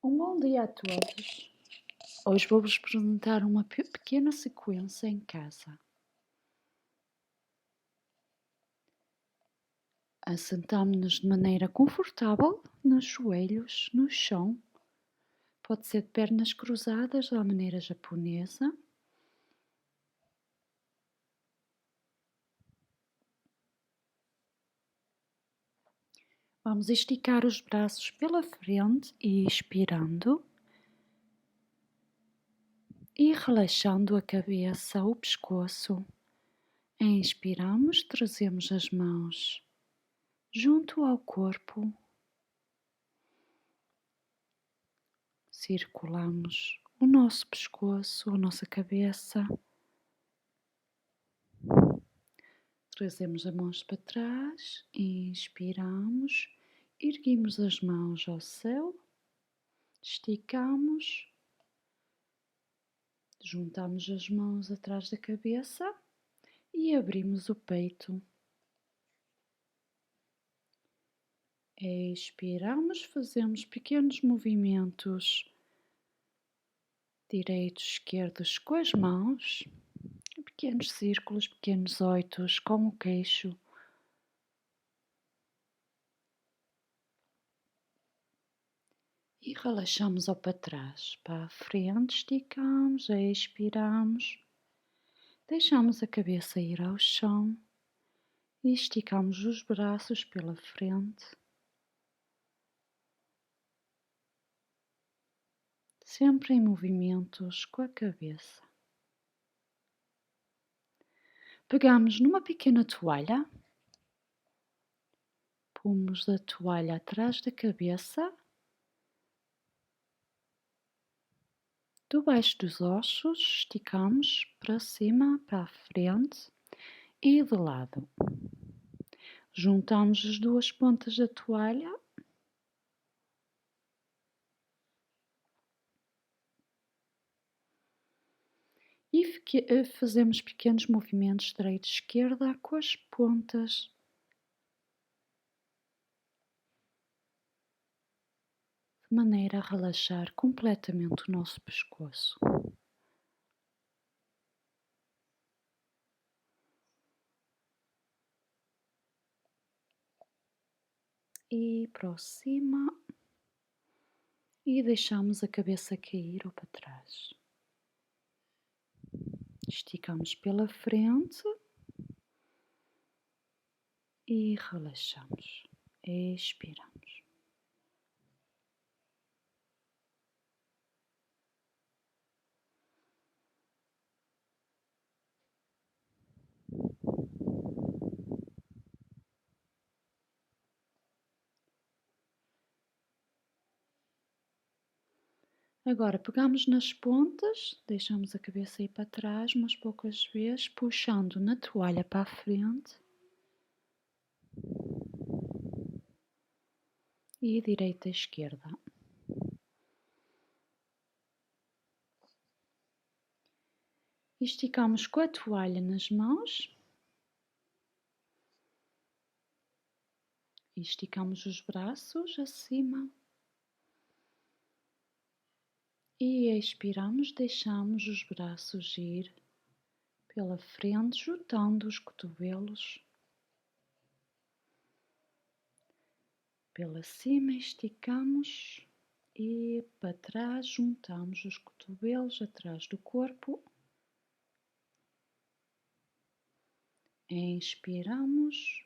Um bom dia a todos. Hoje vou-vos apresentar uma pequena sequência em casa. Assentamos-nos de maneira confortável, nos joelhos, no chão. Pode ser de pernas cruzadas à maneira japonesa. Vamos esticar os braços pela frente e expirando. E relaxando a cabeça, o pescoço. Inspiramos, trazemos as mãos junto ao corpo. Circulamos o nosso pescoço, a nossa cabeça. Trazemos as mãos para trás, inspiramos, erguemos as mãos ao céu, esticamos, juntamos as mãos atrás da cabeça e abrimos o peito. Expiramos, fazemos pequenos movimentos direitos, esquerdos com as mãos, pequenos círculos, pequenos oitos com o queixo. E relaxamos ao para trás, para a frente, esticamos, expiramos, deixamos a cabeça ir ao chão e esticamos os braços pela frente, sempre em movimentos com a cabeça. Pegamos numa pequena toalha, pomos a toalha atrás da cabeça, debaixo dos ossos, esticamos para cima, para a frente e de lado. Juntamos as duas pontas da toalha e fazemos pequenos movimentos direita e esquerda com as pontas. De maneira a relaxar completamente o nosso pescoço. E para cima. E deixamos a cabeça cair ou para trás. Esticamos pela frente. E relaxamos. Expiramos. Agora pegamos nas pontas, deixamos a cabeça ir para trás umas poucas vezes, puxando na toalha para a frente e direita e esquerda. Esticamos com a toalha nas mãos e esticamos os braços acima. E expiramos, deixamos os braços ir pela frente, juntando os cotovelos. Pela cima, esticamos e para trás, juntamos os cotovelos atrás do corpo. Inspiramos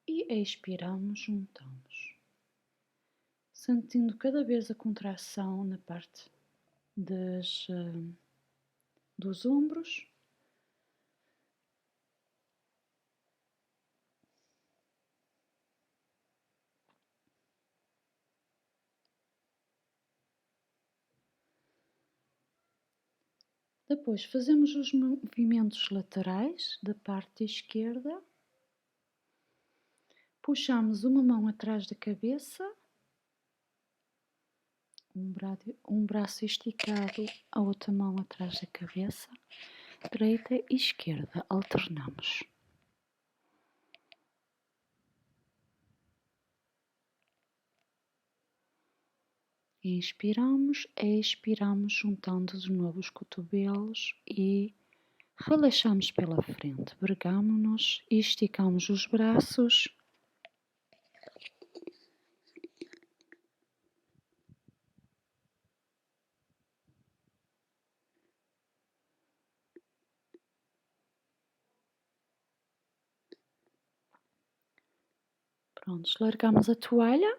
e expiramos, juntamos. Sentindo cada vez a contração na parte dos ombros. Depois fazemos os movimentos laterais da parte esquerda. Puxamos uma mão atrás da cabeça, um braço esticado, a outra mão atrás da cabeça, direita e esquerda, alternamos. Inspiramos, expiramos, juntando de novo os cotovelos e relaxamos pela frente. Vergamo-nos e esticamos os braços. Prontos, largamos a toalha,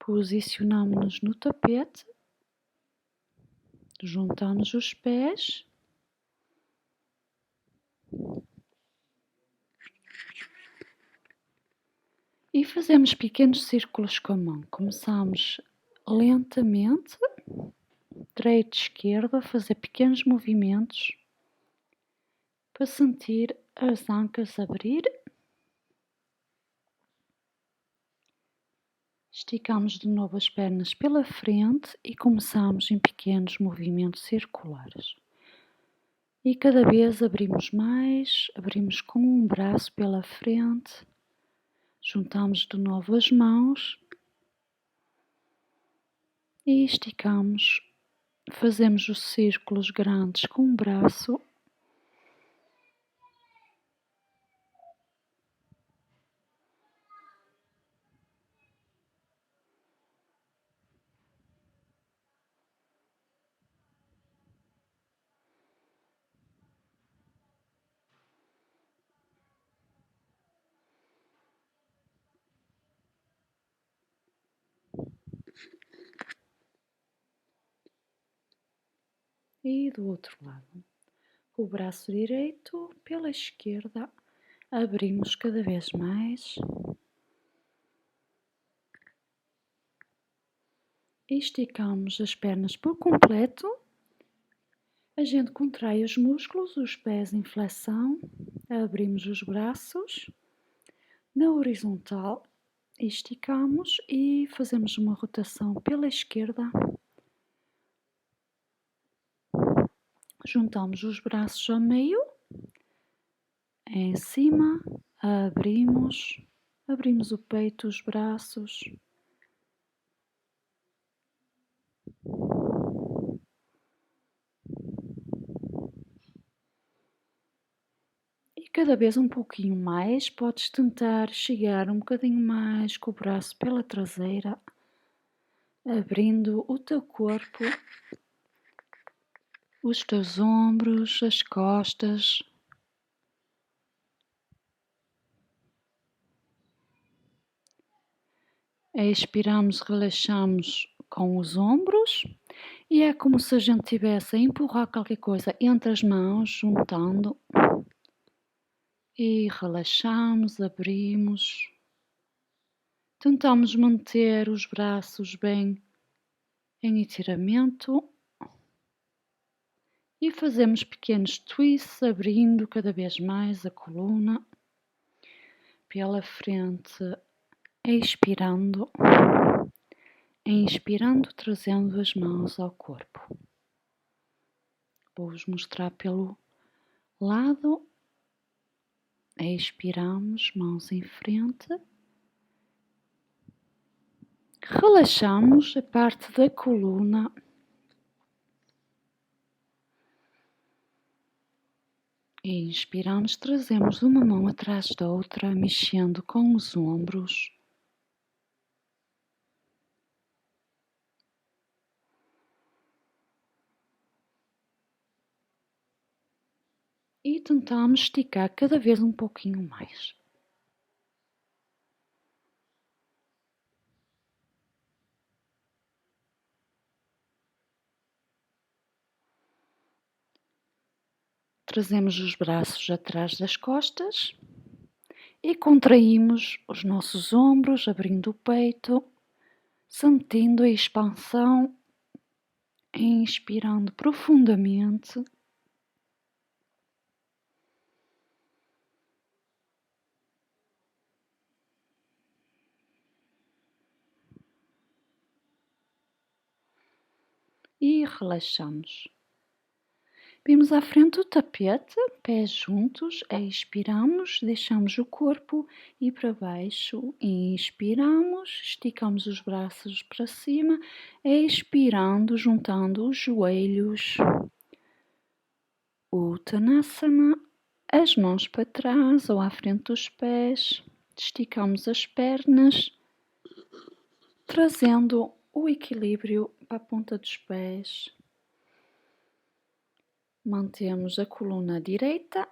posicionamos-nos no tapete, juntamos os pés e fazemos pequenos círculos com a mão. Começamos lentamente, direita, esquerda, a fazer pequenos movimentos para sentir as ancas abrir. Esticamos de novo as pernas pela frente e começamos em pequenos movimentos circulares. E cada vez abrimos mais, abrimos com um braço pela frente, juntamos de novo as mãos e esticamos, fazemos os círculos grandes com um braço. E do outro lado, o braço direito pela esquerda, abrimos cada vez mais e esticamos as pernas por completo. A gente contrai os músculos, os pés em flexão, abrimos os braços na horizontal, esticamos e fazemos uma rotação pela esquerda. Juntamos os braços ao meio, em cima, abrimos o peito, os braços. E cada vez um pouquinho mais, podes tentar chegar um bocadinho mais com o braço pela traseira, abrindo o teu corpo, os teus ombros, as costas. Expiramos, relaxamos com os ombros e é como se a gente estivesse a empurrar qualquer coisa entre as mãos, juntando. E relaxamos, abrimos. Tentamos manter os braços bem em estiramento e fazemos pequenos twists, abrindo cada vez mais a coluna pela frente, expirando, inspirando, trazendo as mãos ao corpo. Vou-vos mostrar pelo lado. Expiramos, mãos em frente. Relaxamos a parte da coluna. Inspiramos, trazemos uma mão atrás da outra, mexendo com os ombros. E tentamos esticar cada vez um pouquinho mais. Trazemos os braços atrás das costas e contraímos os nossos ombros, abrindo o peito, sentindo a expansão, inspirando profundamente. E relaxamos. Vimos à frente do tapete, pés juntos, expiramos, deixamos o corpo ir para baixo, inspiramos, esticamos os braços para cima, expirando, juntando os joelhos, Uttanasana, as mãos para trás ou à frente dos pés, esticamos as pernas, trazendo o equilíbrio para a ponta dos pés. Mantemos a coluna direita,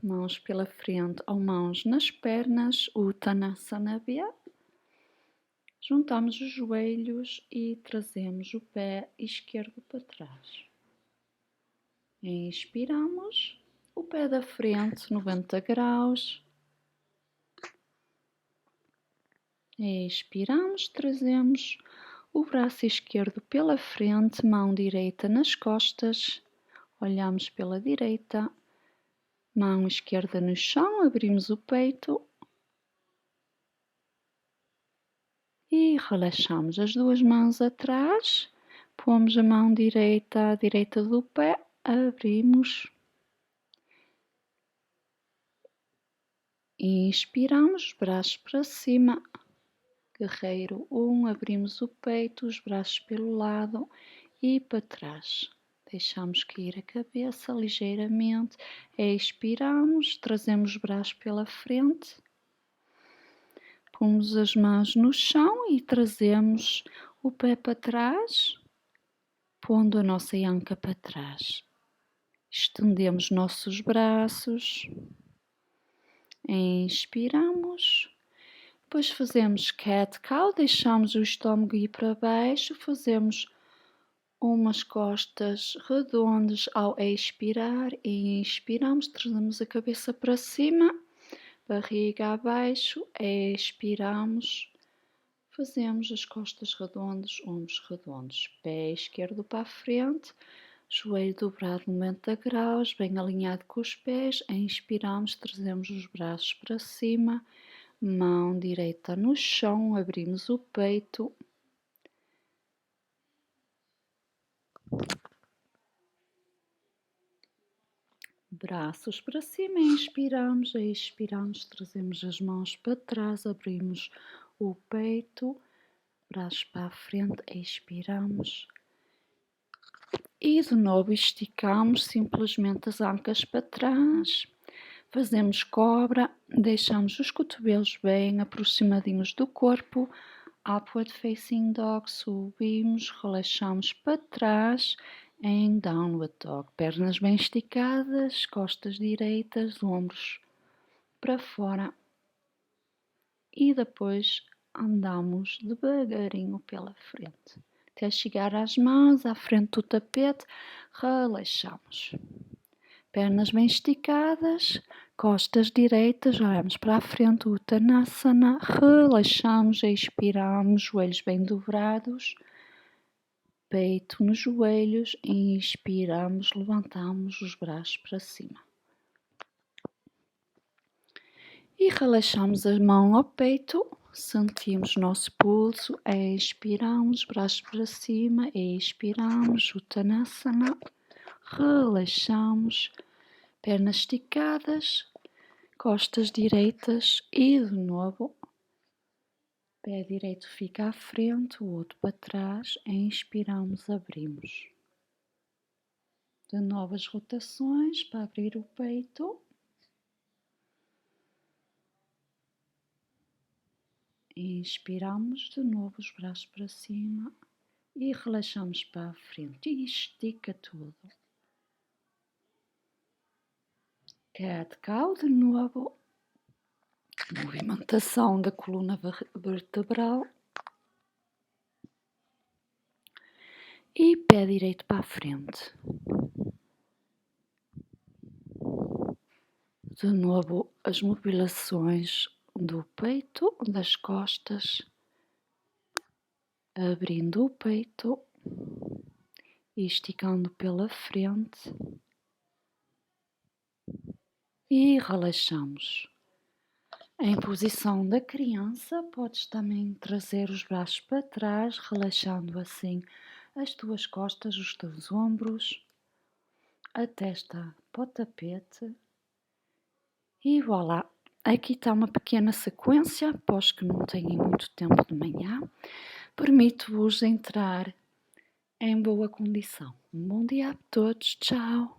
mãos pela frente ou mãos nas pernas, Uttanasana. Juntamos os joelhos e trazemos o pé esquerdo para trás. Inspiramos, o pé da frente 90 graus. Expiramos, trazemos o braço esquerdo pela frente, mão direita nas costas. Olhamos pela direita, mão esquerda no chão, abrimos o peito e relaxamos as duas mãos atrás. Pomos a mão direita à direita do pé, abrimos. Inspiramos, braços para cima. Guerreiro 1, abrimos o peito, os braços pelo lado e para trás. Deixamos cair a cabeça ligeiramente, expiramos, trazemos os braços pela frente, pomos as mãos no chão e trazemos o pé para trás, pondo a nossa anca para trás. Estendemos nossos braços, inspiramos, depois fazemos cat-cow, deixamos o estômago ir para baixo, fazemos umas costas redondas ao expirar e inspiramos, trazemos a cabeça para cima, barriga abaixo, expiramos, fazemos as costas redondas, ombros redondos, pé esquerdo para a frente, joelho dobrado 90 graus, bem alinhado com os pés, inspiramos, trazemos os braços para cima, mão direita no chão, abrimos o peito. Braços para cima, inspiramos, expiramos, trazemos as mãos para trás, abrimos o peito, braços para a frente, expiramos. E de novo esticamos simplesmente as ancas para trás, fazemos cobra, deixamos os cotovelos bem aproximadinhos do corpo, Upward Facing Dog, subimos, relaxamos para trás, em Downward Dog, pernas bem esticadas, costas direitas, ombros para fora e depois andamos devagarinho pela frente, até chegar às mãos à frente do tapete, relaxamos. Pernas bem esticadas, costas direitas, olhamos para a frente, Uttanasana, relaxamos, expiramos, joelhos bem dobrados, peito nos joelhos, inspiramos, levantamos os braços para cima. E relaxamos a mão ao peito, sentimos nosso pulso, expiramos, braços para cima, expiramos, Uttanasana, relaxamos, pernas esticadas, costas direitas e de novo, pé direito fica à frente, o outro para trás, inspiramos, abrimos. De novas rotações para abrir o peito. Inspiramos de novo os braços para cima e relaxamos para a frente e estica tudo. Cat-cow de novo, movimentação da coluna vertebral e pé direito para a frente. De novo as mobilizações do peito, das costas, abrindo o peito e esticando pela frente e relaxamos. Em posição da criança, podes também trazer os braços para trás, relaxando assim as tuas costas, os teus ombros. a testa para o tapete e voilá! Aqui está uma pequena sequência para os que não têm muito tempo de manhã. Permite-vos entrar em boa condição. Um bom dia a todos, tchau!